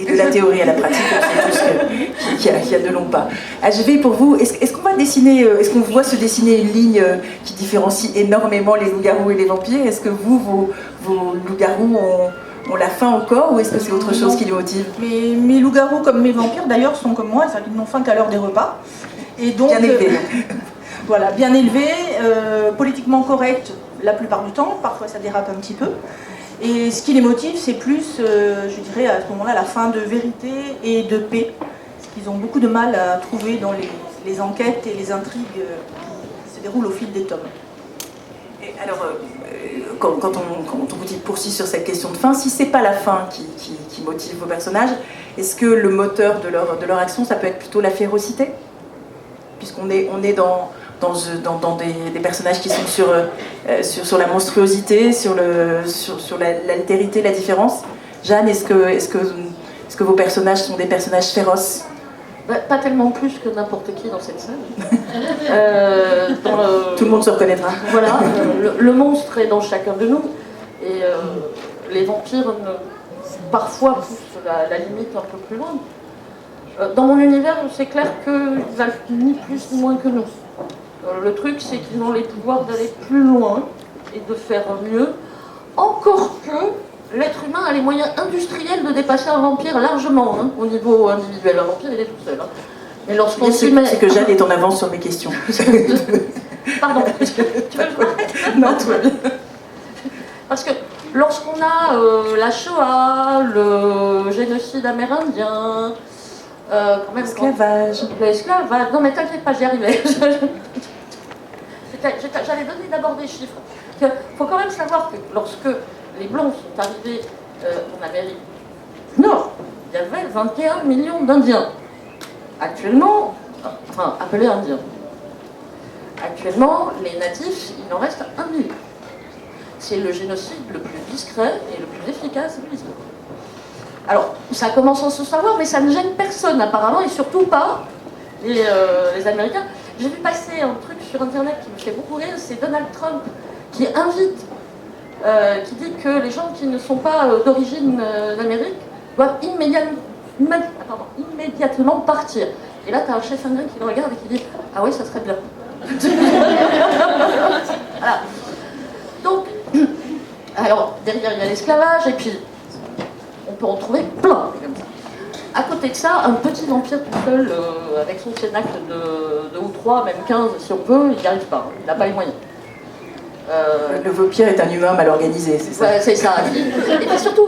Et de la théorie à la pratique, on sait tous qu'il y a de longs pas. HV, pour vous, est-ce qu'on va dessiner, est-ce qu'on voit se dessiner une ligne qui différencie énormément les loups-garous et les vampires? Est-ce que vos loups-garous ont la faim encore, ou est-ce que c'est autre chose qui les motive? Mes loups-garous, comme mes vampires d'ailleurs, sont comme moi, ils n'ont faim qu'à l'heure des repas. Et donc, bien élevés. Voilà, bien élevés, politiquement corrects la plupart du temps, parfois ça dérape un petit peu. Et ce qui les motive, c'est plus, je dirais, à ce moment-là, la fin de vérité et de paix. Parce qu'ils ont beaucoup de mal à trouver dans les enquêtes et les intrigues qui se déroulent au fil des tomes. Et alors, quand on vous dit poursuit sur cette question de fin, si c'est pas la fin qui motive vos personnages, est-ce que le moteur de leur action, ça peut être plutôt la férocité? Puisqu'on est dans des personnages qui sont sur la monstruosité, sur l'altérité, la différence. Jeanne, est-ce que vos personnages sont des personnages féroces? Pas tellement plus que n'importe qui dans cette salle. Tout le monde se reconnaîtra. Voilà, le monstre est dans chacun de nous. Et les vampires parfois poussent la limite un peu plus loin. Dans mon univers, c'est clair qu'ils valent ni plus ni moins que nous. Le truc, c'est qu'ils ont les pouvoirs d'aller plus loin et de faire mieux. Encore que l'être humain a les moyens industriels de dépasser un vampire largement, hein, au niveau individuel. Un vampire, il est tout seul. Hein. Mais lorsqu'on s'y met... C'est que Jeanne est en avance sur mes questions. Pardon, tu veux que je m'arrête? Non, tout va bien. Parce que lorsqu'on a la Shoah, le génocide amérindien... L'esclavage. L'esclavage. Non mais t'inquiète pas, j'y arrivais. J'allais donner d'abord des chiffres. Il faut quand même savoir que lorsque les Blancs sont arrivés en Amérique du Nord, il y avait 21 millions d'Indiens. Actuellement, enfin appelés Indiens. Actuellement, les natifs, il en reste 1 million. C'est le génocide le plus discret et le plus efficace de l'histoire. Alors, ça commence à se savoir, mais ça ne gêne personne apparemment, et surtout pas les Américains. J'ai vu passer un truc sur Internet qui me fait beaucoup rire, c'est Donald Trump qui invite, qui dit que les gens qui ne sont pas d'origine d'Amérique doivent immédiatement partir. Et là, tu as un chef indien qui le regarde et qui dit « Ah oui, ça serait bien. » Voilà. Donc, alors, derrière, il y a l'esclavage, et puis... on peut en trouver plein comme ça. À côté de ça, un petit vampire tout seul, avec son cénacle de 2 ou 3, même 15 si on veut, il n'y arrive pas, il n'a pas les moyens. Le vampire est un humain mal organisé, c'est ça? Ouais, c'est ça. Et puis surtout,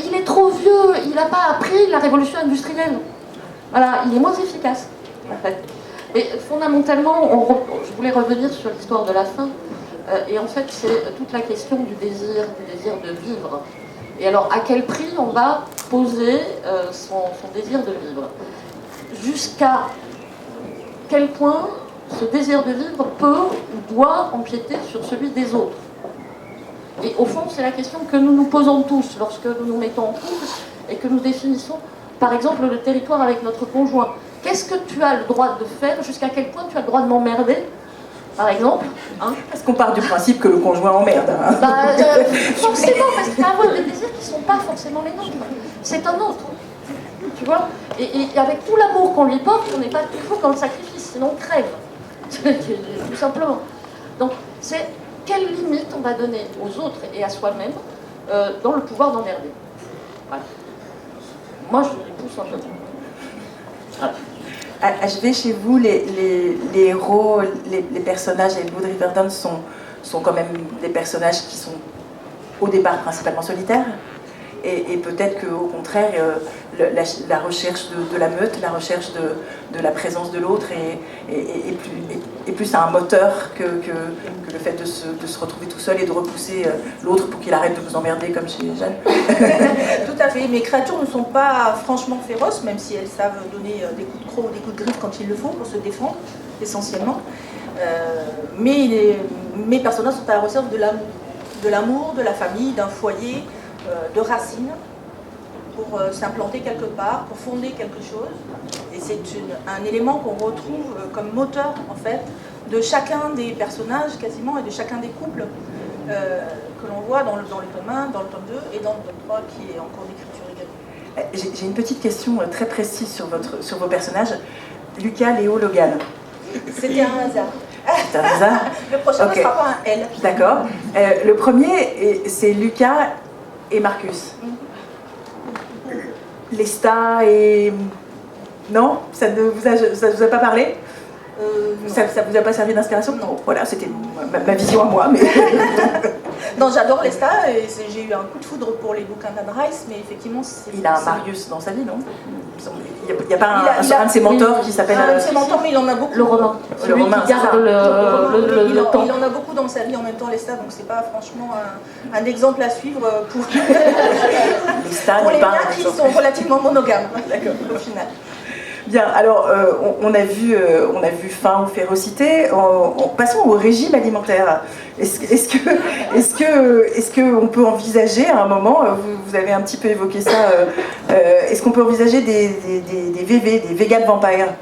il est trop vieux, il n'a pas appris la révolution industrielle. Voilà, il est moins efficace, en fait. Et fondamentalement, je voulais revenir sur l'histoire de la faim, et en fait, c'est toute la question du désir de vivre. Et alors, à quel prix on va poser son désir de vivre? Jusqu'à quel point ce désir de vivre peut ou doit empiéter sur celui des autres? Et au fond, c'est la question que nous nous posons tous lorsque nous nous mettons en couple et que nous définissons, par exemple, le territoire avec notre conjoint. Qu'est-ce que tu as le droit de faire? Jusqu'à quel point tu as le droit de m'emmerder? Par exemple, hein? Parce qu'on part du principe que le conjoint emmerde. Hein. Forcément, parce qu'il va y avoir des désirs qui ne sont pas forcément les nôtres. C'est un autre. Tu vois, et avec tout l'amour qu'on lui porte, on n'est pas toujours dans le sacrifice, sinon on crève. Tout simplement. Donc, c'est quelle limite on va donner aux autres et à soi-même dans le pouvoir d'emmerder. Voilà. Moi, je les pousse un peu. Voilà. HV, chez vous, les héros, les personnages et Blood Riverdun sont quand même des personnages qui sont au départ principalement solitaires, et peut-être qu'au contraire, la recherche de la meute, la recherche de la présence de l'autre est plus un moteur que le fait de se retrouver tout seul et de repousser l'autre pour qu'il arrête de vous emmerder comme chez Jeanne. Tout à fait. Mes créatures ne sont pas franchement féroces, même si elles savent donner des coups de croc ou des coups de griffe quand il le faut pour se défendre, essentiellement. Mais mes personnages sont à la recherche de l'amour, de la famille, d'un foyer, de racines, pour s'implanter quelque part, pour fonder quelque chose. Et c'est un élément qu'on retrouve comme moteur, en fait, de chacun des personnages, quasiment, et de chacun des couples que l'on voit dans le tome 1, dans le tome 2 et dans le tome 3, qui est en cours d'écriture également. J'ai une petite question très précise sur vos personnages. Lucas, Léo, Logan. C'était un hasard. C'est un hasard. Le prochain ne Ok. sera pas un L. D'accord. Le premier, c'est Lucas et Marcus. Lesta et... Non? Ça ne vous a pas parlé? Ça vous a pas servi d'inspiration? Non. Voilà, c'était ma vision à moi. Mais... Non, j'adore Lesta et j'ai eu un coup de foudre pour les bouquins d'Anne Rice, mais effectivement... Il a un Marius dans sa vie, non? Il n'y a pas un de ses mentors qui s'appelle... Un de ses mentors, mais il en a beaucoup. Le Romain. Celui Romain, qui garde le temps. Il en a beaucoup dans sa vie en même temps, Lesta, donc c'est pas franchement un exemple à suivre pour les miens qui sont relativement monogames, au final. Bien, alors on a vu faim ou férocité. Passons au régime alimentaire. Est-ce qu'on peut envisager à un moment, vous avez un petit peu évoqué ça, est-ce qu'on peut envisager des VV, des vegan vampires?